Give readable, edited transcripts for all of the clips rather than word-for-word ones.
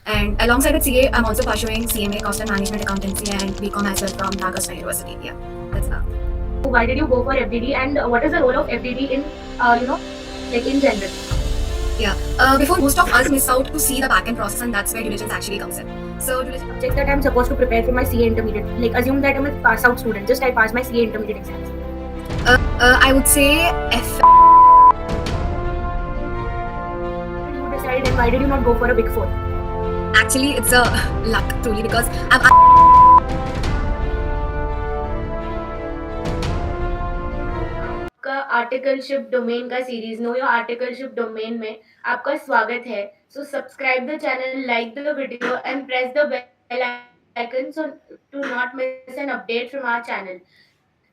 And alongside with CA, I'm also pursuing CMA, Cost and Management Accountancy, and BCom as well from Dhaka University. Yeah, that's that. Why did you go for FDD, and what is the role of FDD in, like in general? Yeah. Before most of us miss out to see the back end process, and that's where diligence actually comes in. So diligence. Subjects that I'm supposed to prepare for my CA intermediate. Like assume that I'm a pass out student. Just I pass my CA intermediate exams. I would say F. Did you decide, and why did you not go for a Big Four? Actually, it's a luck truly because I've आपका articleship domain का series know your articleship domain में आपका स्वागत है. So subscribe the channel, like the video and press the bell icon so to not miss an update from our channel.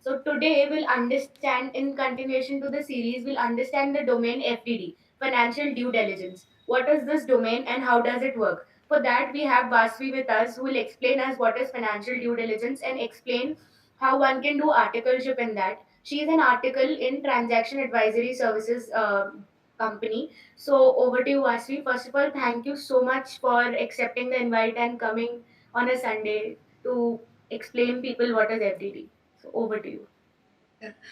So today we'll understand, in continuation to the series, we'll understand the domain FDD, financial due diligence. What is this domain and how does it work? For that, we have Vasvi with us who will explain us what is financial due diligence and explain how one can do articleship in that. She is an article in Transaction Advisory Services company. So over to you, Vasvi. First of all, thank you so much for accepting the invite and coming on a Sunday to explain people what is FDD. So over to you.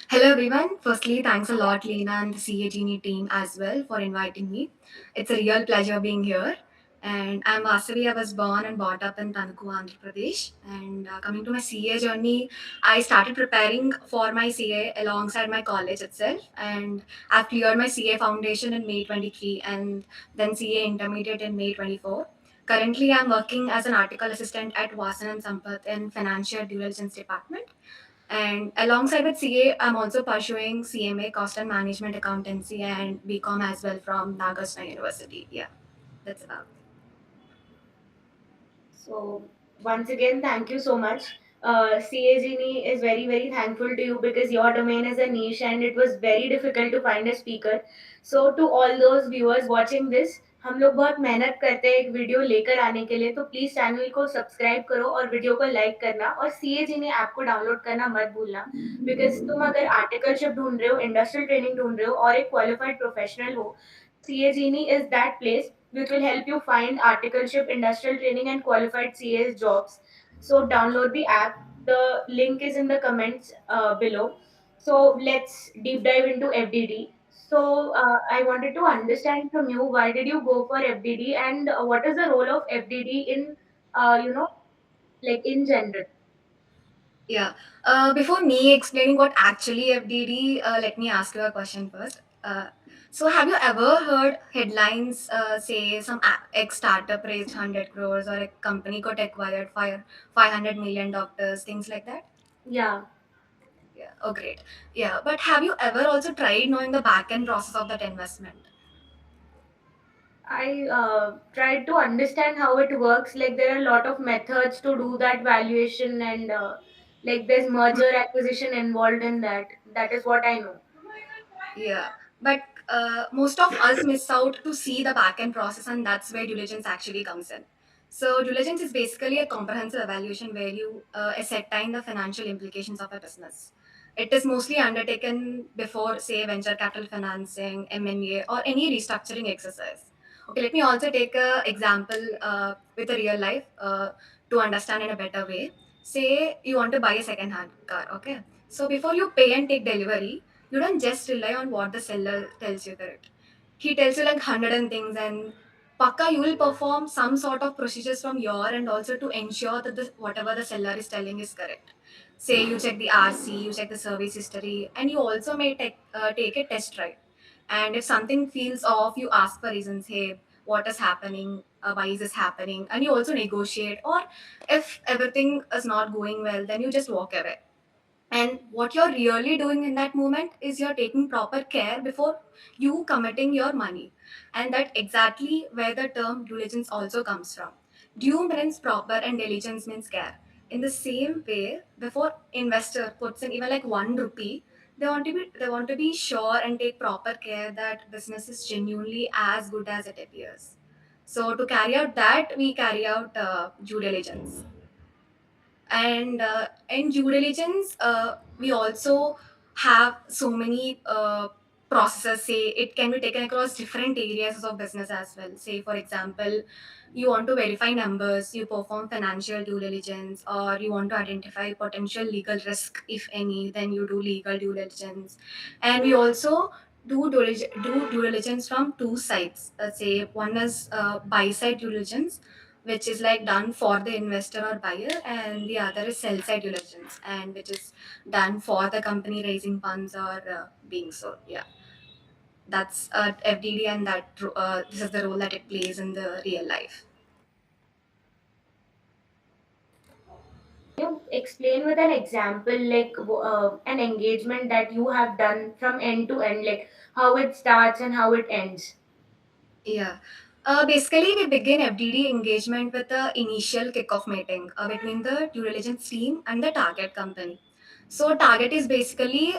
Hello everyone. Firstly, thanks a lot, Lena and the CA Genie team as well for inviting me. It's a real pleasure being here. And I'm Vasavi. I was born and brought up in Tanuku, Andhra Pradesh. And coming to my CA journey, I started preparing for my CA alongside my college itself. And I've cleared my CA foundation in May 23 and then CA intermediate in May 24. Currently, I'm working as an article assistant at Vasan and Sampath in Financial Due Diligence Department. And alongside with CA, I'm also pursuing CMA, Cost and Management Accountancy, and BCom as well from Nagasna University. Yeah, that's about. So once again, thank you so much. CAGNI is very, very thankful to you because your domain is a niche and it was very difficult to find a speaker. So to all those viewers watching this, हम लोग बहुत मेहनत करते हैं एक video लेकर आने के लिए, तो प्लीज चैनल को सब्सक्राइब करो और वीडियो को लाइक करना और सीएजीनी ऐप को डाउनलोड करना मत भूलना. बिकॉज तुम अगर आर्टिकलशिप ढूंढ रहे हो, इंडस्ट्रियल ट्रेनिंग ढूंढ रहे हो और एक क्वालिफाइड प्रोफेशनल हो, CAGNI is that place which will help you find articleship, industrial training, and qualified CA's jobs. So download the app. The link is in the comments below. So let's deep dive into FDD. So I wanted to understand from you, why did you go for FDD, and what is the role of FDD in, like in general? Yeah. Before me explaining what actually FDD, let me ask you a question first. So, have you ever heard headlines say some ex startup raised 100 crores or a company got acquired 500 million doctors, things like that? Yeah. Yeah. Oh, great. Yeah. But have you ever also tried knowing the back end process of that investment? I tried to understand how it works. Like there are a lot of methods to do that valuation, and like there's merger acquisition involved in that. That is what I know. Yeah, but most of us miss out to see the back end process, and that's where diligence actually comes in. So, diligence is basically a comprehensive evaluation where you ascertain the financial implications of a business. It is mostly undertaken before, say, venture capital financing, M&A, or any restructuring exercise. Okay, let me also take a example with a real life to understand in a better way. Say you want to buy a second hand car. Okay, so before you pay and take delivery, you don't just rely on what the seller tells you, correct? He tells you like 100 and things, and Paka, you will perform some sort of procedures from your end also to ensure that whatever the seller is telling is correct. Say you check the RC, you check the service history, and you also may take a test drive. And if something feels off, you ask for reasons. Hey, what is happening? Why is this happening? And you also negotiate. Or if everything is not going well, then you just walk away. And what you're really doing in that moment is you're taking proper care before you committing your money. And that exactly where the term diligence also comes from. Due means proper and diligence means care. In the same way, before investor puts in even like 1 rupee, they want to be sure and take proper care that business is genuinely as good as it appears. So to carry out that, we carry out due diligence. And in due diligence, we also have so many. processes. Say it can be taken across different areas of business as well. Say for example, you want to verify numbers, you perform financial due diligence, or you want to identify potential legal risk if any, then you do legal due diligence. And we also do due diligence from two sides. Say one is buy side due diligence, which is like done for the investor or buyer, and the other is sell side due diligence, and which is done for the company raising funds or being sold. Yeah, that's FDD, and this is the role that it plays in the real life. Can you explain with an example, like an engagement that you have done from end to end, like how it starts and how it ends? Yeah. Basically, we begin FDD engagement with the initial kickoff meeting between the due diligence team and the target company. So, target is basically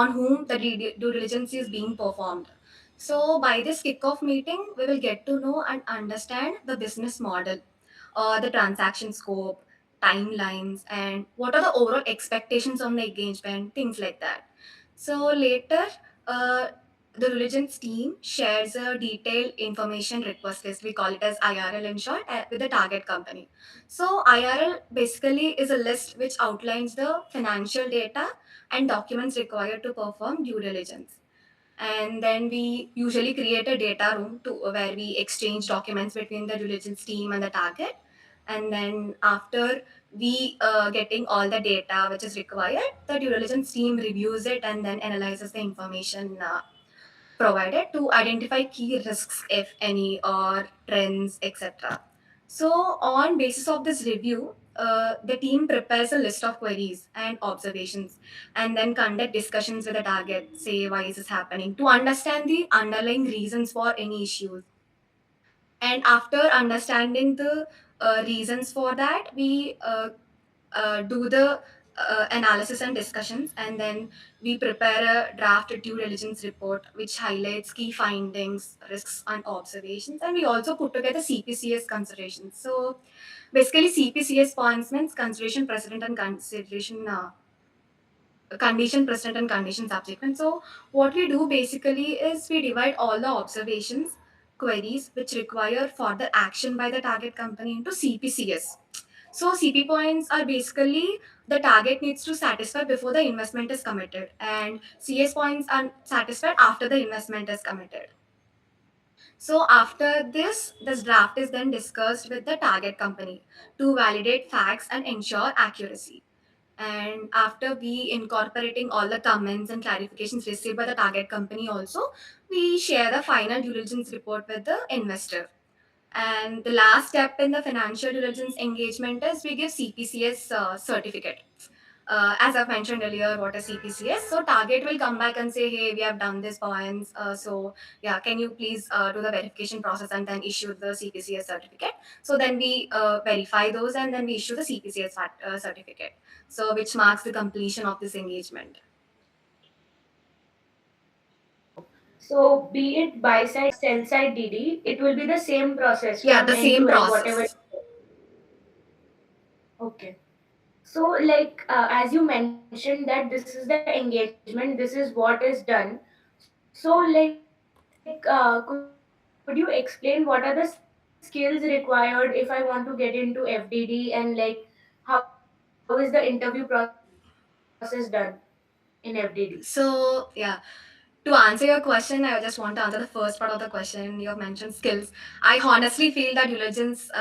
on whom the due diligence is being performed. So, by this kickoff meeting, we will get to know and understand the business model, the transaction scope, timelines, and what are the overall expectations on the engagement, things like that. So, later, uh, the religions team shares a detailed information request list. We call it as IRL in short, with the target company. So IRL basically is a list which outlines the financial data and documents required to perform due diligence. And then we usually create a data room to where we exchange documents between the due diligence team and the target. And then after we getting all the data which is required, the due diligence team reviews it and then analyzes the information provided to identify key risks, if any, or trends, etc. So, on basis of this review, the team prepares a list of queries and observations, and then conduct discussions with the target. Say why is this happening to understand the underlying reasons for any issues. And after understanding the reasons for that, we do the analysis and discussions, and then we prepare a draft due diligence report which highlights key findings, risks, and observations. And we also put together CPCS considerations. So basically, CPCS points means consideration precedent and consideration condition precedent and condition subsequent. So what we do basically is we divide all the observations, queries which require further action by the target company into CPCS. So CP points are basically the target needs to satisfy before the investment is committed, and CS points are satisfied after the investment is committed. So after this draft is then discussed with the target company to validate facts and ensure accuracy. And after we incorporating all the comments and clarifications received by the target company also, we share the final due diligence report with the investor. And the last step in the financial due diligence engagement is we give CPCS certificate. As I've mentioned earlier, what is CPCS? So target will come back and say, hey, we have done this points. So yeah, can you please do the verification process and then issue the CPCS certificate? So then we verify those and then we issue the CPCS certificate. So which marks the completion of this engagement. So, be it buy side, sell side DD, it will be the same process Yeah, from the end same to end, whatever. process. Okay. So, like as you mentioned that this is the engagement, this is what is done. So, could you explain what are the skills required if I want to get into FDD, and like how is the interview process done in FDD? So yeah, to answer your question, I just want to answer the first part of the question. You have mentioned skills. I honestly feel that diligence,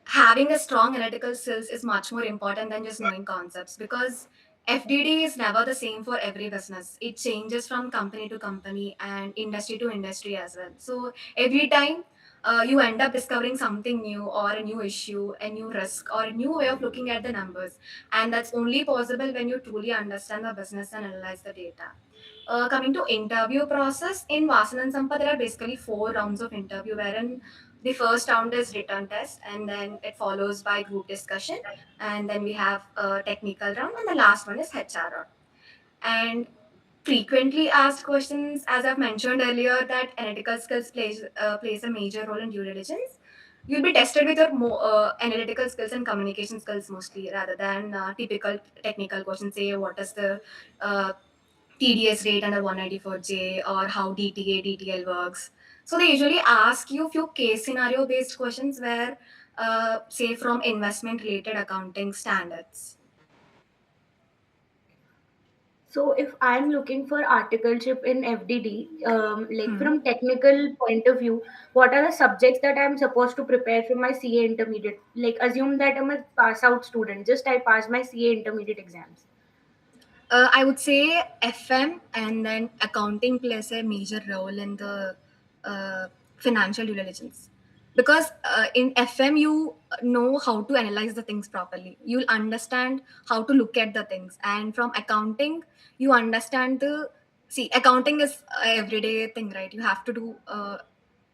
having a strong analytical skills is much more important than just knowing concepts, because FDD is never the same for every business. It changes from company to company and industry to industry as well. So every time you end up discovering something new or a new issue, a new risk, or a new way of looking at the numbers. And that's only possible when you truly understand the business and analyze the data. Coming to interview process in Vasan and Sampa, there are basically 4 rounds of interview, wherein the first round is written test, and then it follows by group discussion, and then we have a technical round, and the last one is HR round. And frequently asked questions, as I've mentioned earlier, that analytical skills plays a major role in due diligence. You'll be tested with your analytical skills and communication skills mostly, rather than typical technical questions. Say what is the uh, TDS rate under 194J or how DTA, DTL works. So they usually ask you a few case scenario based questions where, say, from investment related accounting standards. So if I'm looking for articleship in FDD, like Hmm. from technical point of view, what are the subjects that I'm supposed to prepare for my CA intermediate? Like assume that I'm a pass out student, just I pass my CA intermediate exams. I would say FM and then accounting plays a major role in the financial due diligence, because in FM you know how to analyze the things properly. You'll understand how to look at the things, and from accounting you understand the, see, accounting is a everyday thing, right? You have to do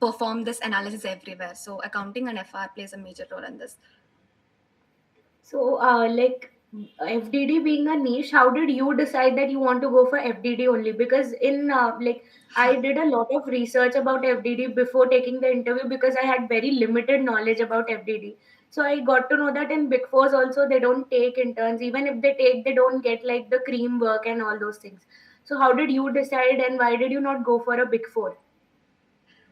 perform this analysis everywhere. So accounting and FR plays a major role in this. So, like FDD being a niche, how did you decide that you want to go for FDD only? Because in like I did a lot of research about FDD before taking the interview because I had very limited knowledge about FDD. So I got to know that in Big Fours also they don't take interns. Even if they take, they don't get like the cream work and all those things. So how did you decide, and why did you not go for a Big Four?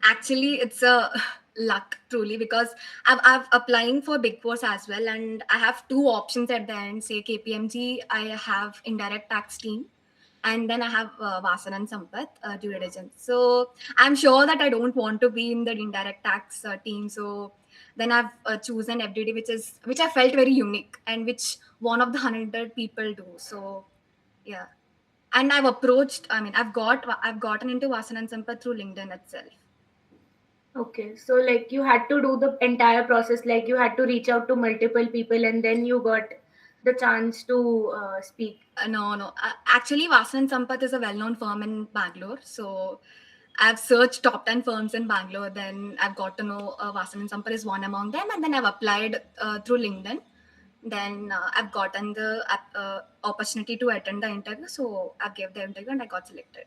Actually, it's a luck truly, because I've applying for big fours as well, and I have two options at the end. Say KPMG, I have indirect tax team, and then I have Vasan and Sampath due diligence. So I'm sure that I don't want to be in the indirect tax team. So then I've chosen FDD, which I felt very unique and which one of the 100 people do. So yeah, and I've approached. I mean, I've gotten into Vasan and Sampath through LinkedIn itself. Okay, so like you had to do the entire process, like you had to reach out to multiple people, and then you got the chance to speak. No, no. Actually, Vasan Sampath is a well-known firm in Bangalore. So I've searched top 10 firms in Bangalore. Then I've got to know Vasan Sampath is one among them. And then I've applied through LinkedIn. Then I've gotten the opportunity to attend the interview. So I gave the interview and I got selected.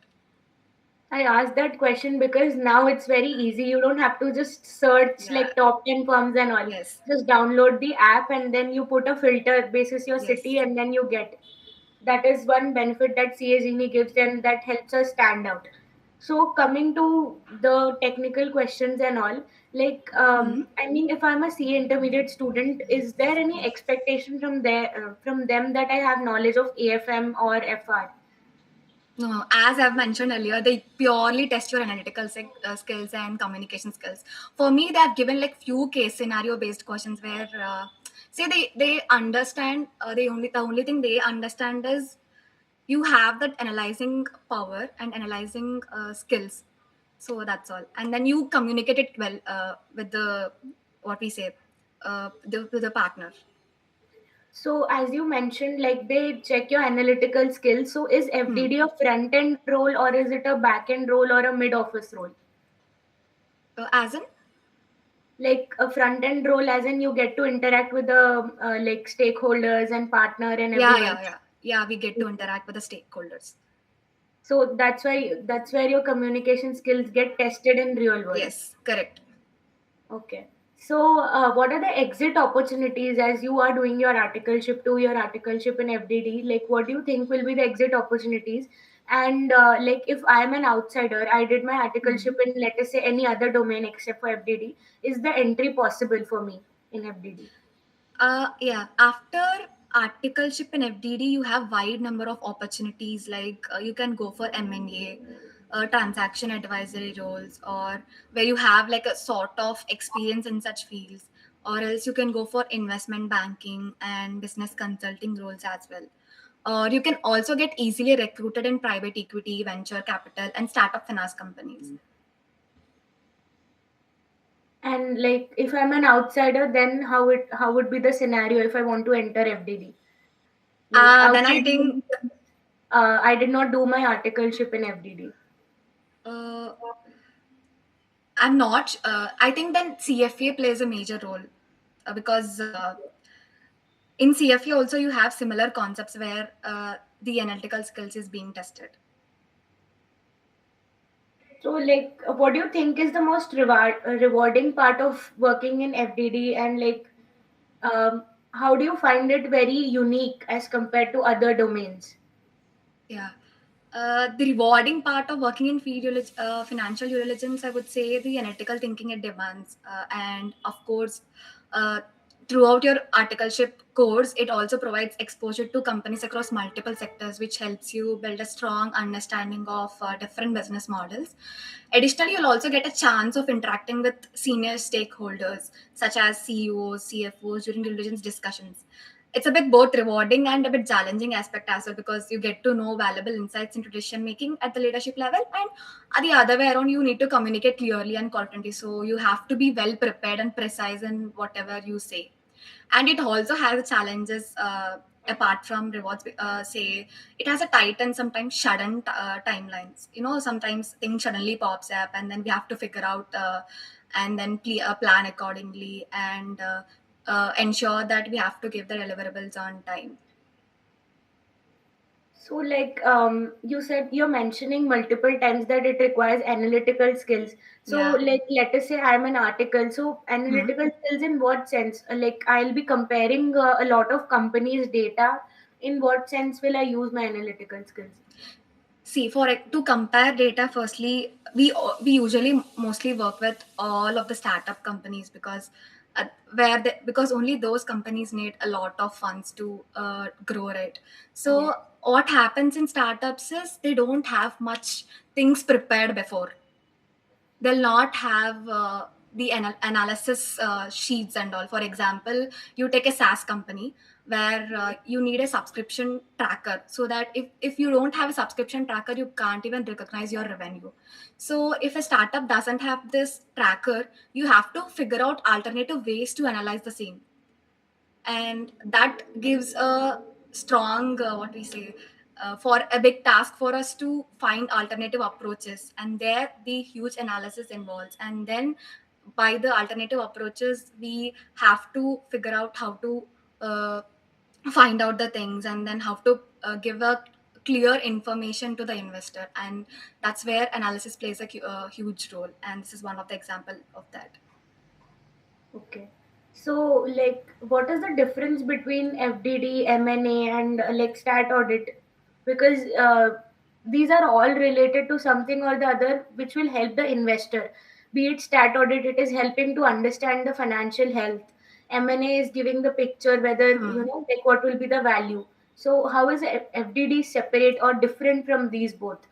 I asked that question because now it's very easy. You don't have to just search Yeah. like top 10 firms and all. Yes. Just download the app and then you put a filter basis your city Yes. and then you get. That is one benefit that CA Genie gives and that helps us stand out. So coming to the technical questions and all, like Hmm. I mean, if I'm a CA intermediate student, is there any expectation from them that I have knowledge of AFM or FR? No, as I've mentioned earlier, they purely test your analytical skills and communication skills. For me, they have given like few case scenario based questions where, say, they understand. The only thing they understand is you have that analyzing power and analyzing skills. So that's all, and then you communicate it well with the, what we say, the partner. So as you mentioned, like they check your analytical skills. So is Hmm. FDD a front end role or is it a back end role or a mid office role? As in, Like a front end role, as in you get to interact with the like stakeholders and partner and yeah, everyone. yeah, yeah, yeah. We get to interact with the stakeholders. So that's where your communication skills get tested in real world. Yes, correct. Okay. So, what are the exit opportunities as you are doing your articleship to your articleship in FDD? Like, what do you think will be the exit opportunities? And like, if I'm an outsider, I did my articleship Hmm. in, let us say, any other domain except for FDD. Is the entry possible for me in FDD? Yeah. After articleship in FDD, you have wide number of opportunities. Like you can go for M&A, transaction advisory roles, or where you have like a sort of experience in such fields, or else you can go for investment banking and business consulting roles as well. Or you can also get easily recruited in private equity, venture capital, and startup finance companies. And like, if I'm an outsider, then how would be the scenario if I want to enter FDD? Like Then I outside, think I did not do my articleship in FDD. uh, I'm not. I think then CFA plays a major role, because in CFA also you have similar concepts where the analytical skills is being tested. So, like, what do you think is the most rewarding part of working in FDD, and like, how do you find it very unique as compared to other domains? Yeah. The rewarding part of working in financial due diligence, I would say the analytical thinking it demands. And of course, uh, throughout your articleship course, it also provides exposure to companies across multiple sectors, which helps you build a strong understanding of different business models. Additionally, you'll also get a chance of interacting with senior stakeholders, such as CEOs, CFOs, during due diligence discussions. It's a bit both rewarding and a bit challenging aspect as well, because you get to know valuable insights into decision making at the leadership level, and the other way around, you need to communicate clearly and confidently, so you have to be well prepared and precise in whatever you say. And it also has challenges, apart from rewards. Say it has a tight and sometimes sudden timelines. Sometimes things suddenly pops up, and then we have to figure out, and then plan accordingly, and ensure that we have to give the deliverables on time. So, like you said, you're mentioning multiple times that it requires analytical skills. So, Yeah. like, let us say I'm an article. So, Hmm. analytical skills in what sense? Like, I'll be comparing a lot of companies' data. In what sense will I use my analytical skills? See, to compare data, firstly, we usually mostly work with all of the startup companies, because because only those companies need a lot of funds to grow, right? Yeah. So what happens in startups is they don't have much things prepared before. They'll not have the analysis sheets and all. For example, you take a SaaS company where you need a subscription tracker, so that if you don't have a subscription tracker, you can't even recognize your revenue. So if a startup doesn't have this tracker, you have to figure out alternative ways to analyze the same, and that gives a strong, what we say, for a big task for us to find alternative approaches, and there the huge analysis involves. And then by the alternative approaches, we have to figure out how to uh, find out the things, and then how to give a clear information to the investor, and that's where analysis plays a huge role, and this is one of the example of that. Okay. So, like, what is the difference between FDD, M&A, and like stat audit? Because these are all related to something or the other, which will help the investor. Be it stat audit, it is helping to understand the financial health. M&A is giving the picture whether Hmm. like what will be the value. So, how is FDD separate or different from these both?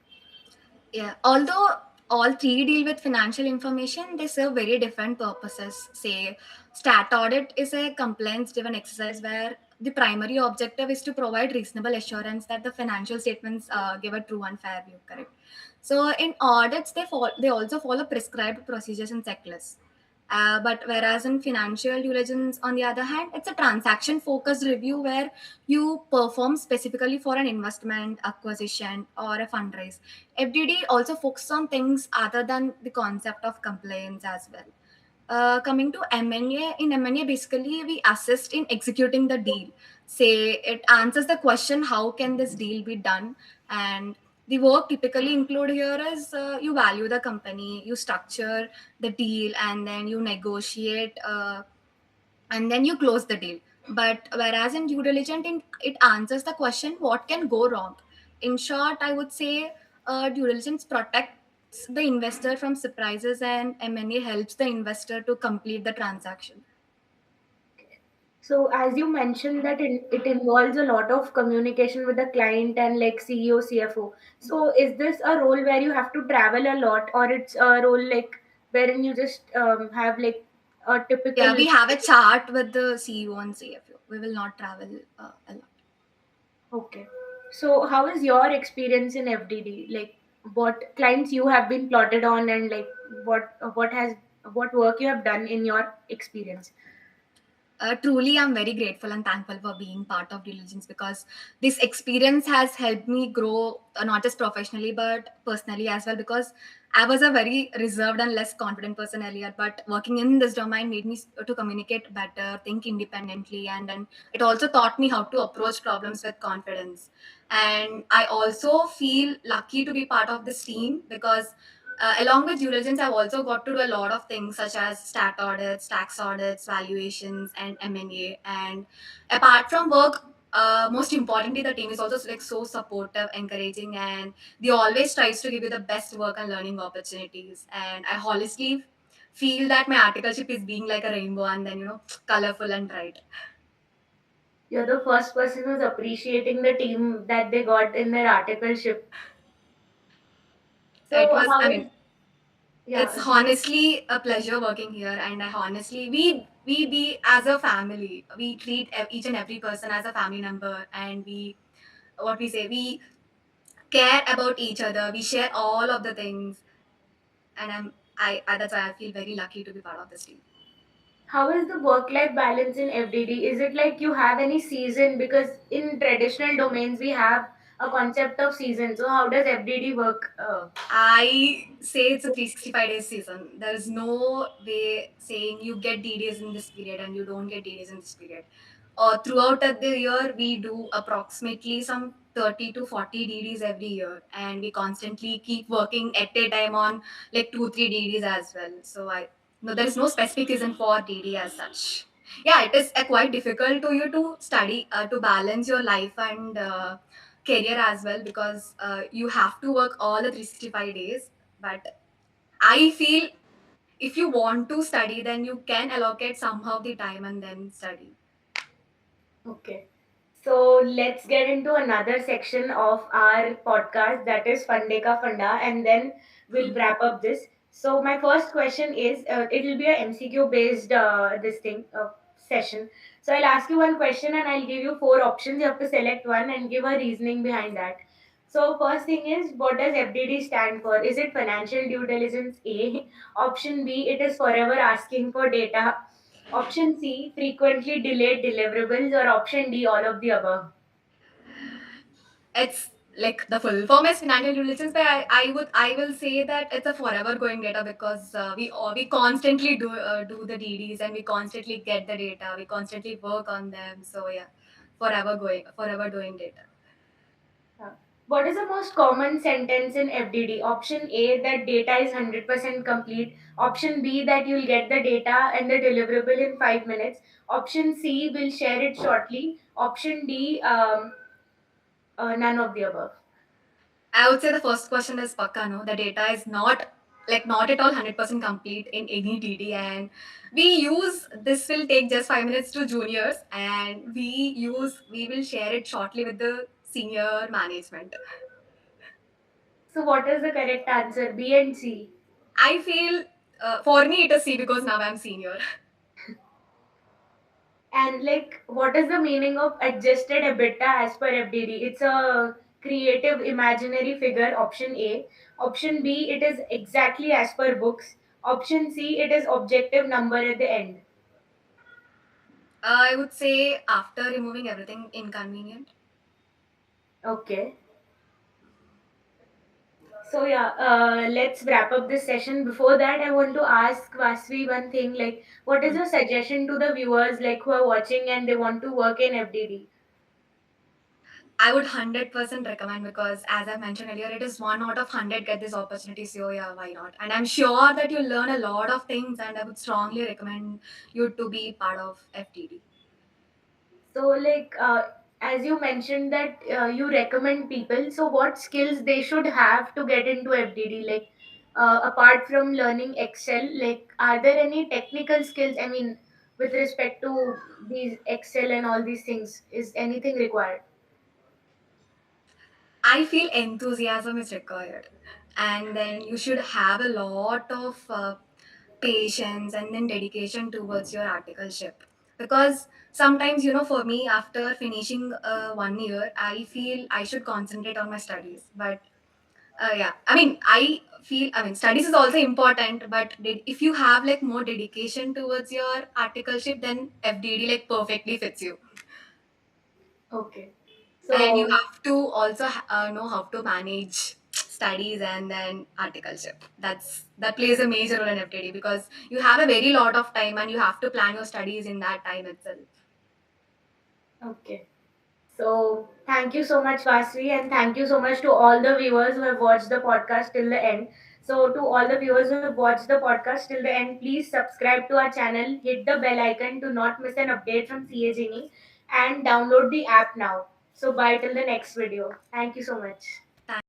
Yeah, although all three deal with financial information, they serve very different purposes. Say, stat audit is a compliance driven exercise where the primary objective is to provide reasonable assurance that the financial statements give a true and fair view, correct? So, in audits, they also follow prescribed procedures and checklists. But whereas in financial due diligence, on the other hand, it's a transaction focused review where you perform specifically for an investment, acquisition, or a fundraise. FDD also focuses on things other than the concept of compliance as well. Coming to M&A, in M&A, basically we assist in executing the deal. Say it answers the question, how can this deal be done? And the work typically include here is you value the company, you structure the deal, and then you negotiate, and then you close the deal. But whereas in due diligence, it answers the question, what can go wrong? In short, I would say due diligence protects the investor from surprises, and M&A helps the investor to complete the transaction. So, as you mentioned, that it involves a lot of communication with the client and like CEO, CFO. So, is this a role where you have to travel a lot, or it's a role like wherein you just have like a Yeah, typical? we have a chart with the CEO and CFO. We will not travel a lot. Okay. So, how is your experience in FDD? Like, what clients you have been plotted on, and like what work you have done in your experience? Truly, I'm very grateful and thankful for being part of diligence, because this experience has helped me grow, not just professionally but personally as well. Because I was a very reserved and less confident person earlier, but working in this domain made me to communicate better, think independently, and then it also taught me how to approach problems with confidence. And I also feel lucky to be part of this team, because along with due diligence, I've also got to do a lot of things such as stat audits, tax audits, valuations, and M&A. And apart from work, most importantly, the team is also like so supportive, encouraging, and they always tries to give you the best work and learning opportunities. And I honestly feel that my articleship is being like a rainbow, and then colorful and bright. You're the first person who's appreciating the team that they got in their articleship. It So was, how I is mean, it's yeah? honestly a pleasure working here, and I honestly we be as a family. We treat each and every person as a family member, and we what we say we care about each other. We share all of the things, and I that's why I feel very lucky to be part of this team. How is the work-life balance in FDD? Is it like you have any season? Because in traditional domains we have a concept of season. So how does FDD work? I say it's a 365 days season. There is no way saying you get DDs in this period and you don't get DDs in this period. Throughout the year, we do approximately some 30 to 40 DDs every year, and we constantly keep working at a time on like 2, 3 DDs as well. So I no, there is no specific reason for DD as such. Yeah, it is quite difficult to you to study to balance your life and career as well, because you have to work all the 365 days. But I feel if you want to study, then you can allocate somehow the time and then study. Okay. So let's get into another section of our podcast, that is Funde Ka Funda, and then we'll wrap up this. So my first question is, it will be a MCQ based this thing session. So I'll ask you one question and I'll give you four options. You have to select one and give a reasoning behind that. So first thing is, what does FDD stand for? Is it financial due diligence? A. Option B, it is forever asking for data. Option C, frequently delayed deliverables, or option D, all of the above. It's like the full form is financial due diligence, but I will say that it's a forever going data, because we constantly do the DDs, and we constantly get the data, we constantly work on them. So yeah, forever doing data. Yeah. What is the most common sentence in FDD? Option A, that data is 100% complete. Option B, that you'll get the data and the deliverable in 5 minutes. Option C, we'll share it shortly. Option D, none of the above. I would say the first question is pakka no. The data is not at all 100% complete in any DD, and we use this will take just 5 minutes to juniors, and we will share it shortly with the senior management. So, what is the correct answer? B and C. I feel for me it is C, because now I'm senior. And like, what is the meaning of adjusted EBITDA as per FDD? It's a creative imaginary figure, option A. Option B, it is exactly as per books. Option C, it is objective number at the end. I would say after removing everything inconvenient. Okay. So yeah, let's wrap up this session. Before that, I want to ask Vasvi one thing. Like, what is your suggestion to the viewers, like who are watching and they want to work in FDD? I would 100% recommend, because as I mentioned earlier, it is 1 out of 100 get this opportunity. So yeah, why not? And I'm sure that you'll learn a lot of things, and I would strongly recommend you to be part of FTD. So, like, as you mentioned that you recommend people, so what skills they should have to get into FDD? Like, apart from learning Excel, like, are there any technical skills? I mean, with respect to these Excel and all these things, is anything required? I feel enthusiasm is required, and then you should have a lot of patience and then dedication towards your articleship. Because sometimes, for me, after finishing 1 year, I feel I should concentrate on my studies. But yeah, I mean, studies is also important, but if you have like more dedication towards your articleship, then FDD like perfectly fits you. Okay. And you So, have to also know how to manage studies and then articleship. That plays a major role in FTD, because you have a very lot of time and you have to plan your studies in that time itself. okay. So, thank you so much, Vasvi, and thank you so much to all the viewers who have watched the podcast till the end. So, to all the viewers who have watched the podcast till the end, please subscribe to our channel, hit the bell icon to not miss an update from CA Genie. and download the app now. So bye till the next video. Thank you so much.